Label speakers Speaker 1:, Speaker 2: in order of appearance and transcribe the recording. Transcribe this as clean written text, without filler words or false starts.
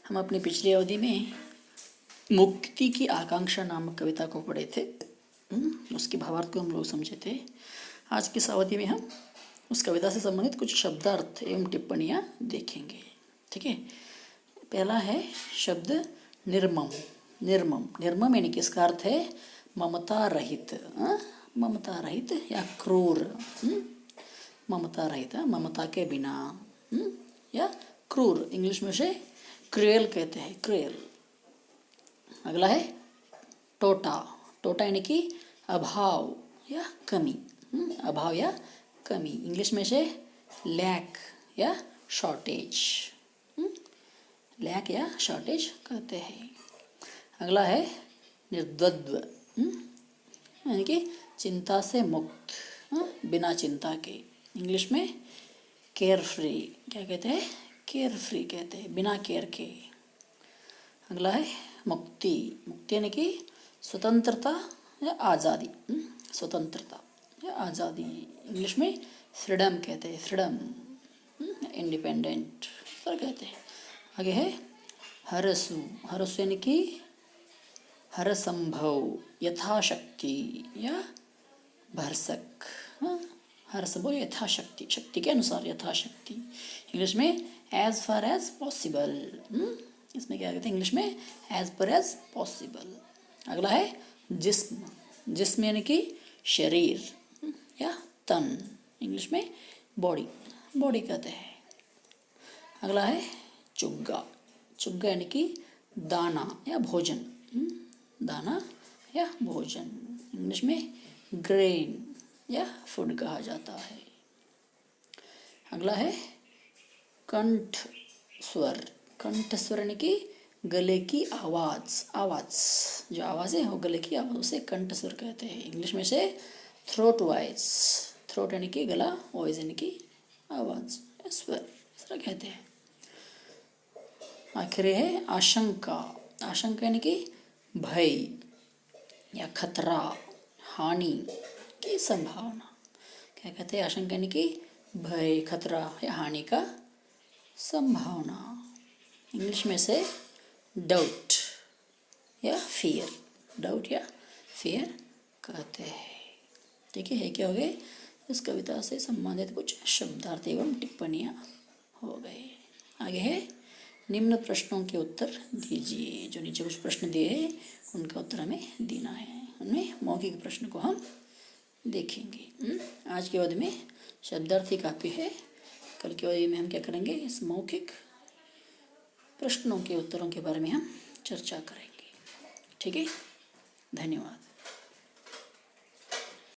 Speaker 1: हम अपनी पिछली अवधि में मुक्ति की आकांक्षा नामक कविता को पढ़े थे। उसके भावार्थ को हम लोग समझे थे। आज की इस अवधि में हम उस कविता से संबंधित कुछ शब्दार्थ एवं टिप्पणियाँ देखेंगे। ठीक है, पहला है शब्द निर्मम। निर्मम निर्मम यानी कि इसका अर्थ है ममता रहित। ममता रहित या क्रूर। ममता रहित, ममता के बिना, या क्रूर, इंग्लिश में से क्रूएल कहते हैं, क्रूएल। अगला है टोटा। टोटा यानी कि अभाव या कमी। अभाव या कमी, इंग्लिश में से लैक या शॉर्टेज। लैक या शॉर्टेज कहते हैं। अगला है निर्द्वंद्व, यानी कि चिंता से मुक्त, बिना चिंता के, इंग्लिश में केयर फ्री। क्या कहते हैं? केयर फ्री कहते हैं, बिना केयर के। अगला है मुक्ति। मुक्ति यानी कि स्वतंत्रता या आज़ादी। स्वतंत्रता या आज़ादी, इंग्लिश में फ्रीडम कहते हैं, फ्रीडम, इंडिपेंडेंट सर कहते हैं। आगे है हरसु। हरसु यानी कि हरसंभव, यथाशक्ति या भरसक। हरसंभव यथाशक्ति, शक्ति के अनुसार, यथाशक्ति, इंग्लिश में एज फार एज पॉसिबल। इसमें क्या कहते हैं इंग्लिश में? As per as possible. अगला है जिस्म। जिस्म यानी कि शरीर या तन, इंग्लिश में बॉडी, बॉडी कहते हैं। अगला है चुग्गा। चुग्गा यानी कि दाना या भोजन। दाना या भोजन, इंग्लिश में ग्रेन या फूड कहा जाता है। अगला है कंठ स्वर। कंठ स्वर यानी कि गले की आवाज़। आवाज़, जो आवाज़ है वो गले की आवाज़, उसे कंठ स्वर कहते हैं, इंग्लिश में से थ्रोट वॉइस। थ्रोट यानी कि गला, वॉइस यानी कि आवाज़, स्वर, स्वर कहते हैं। आखिर है आशंका। आशंका यानी कि भय या खतरा, हानि की संभावना। क्या कहते हैं? आशंका यानी कि भय, खतरा या हानि का संभावना, इंग्लिश में से डाउट या फियर। डाउट या फियर कहते हैं। ठीक है, क्या हो गए? इस कविता से संबंधित कुछ शब्दार्थ एवं टिप्पणियाँ हो गए। आगे है निम्न प्रश्नों के उत्तर दीजिए। जो नीचे कुछ प्रश्न दिए हैं उनका उत्तर हमें देना है। उनमें मौखिक प्रश्न को हम देखेंगे। आज के अवधि में शब्दार्थ ही काफ़ी है। कल की अवधि में हम क्या करेंगे? इस मौखिक प्रश्नों के उत्तरों के बारे में हम चर्चा करेंगे। ठीक है, धन्यवाद।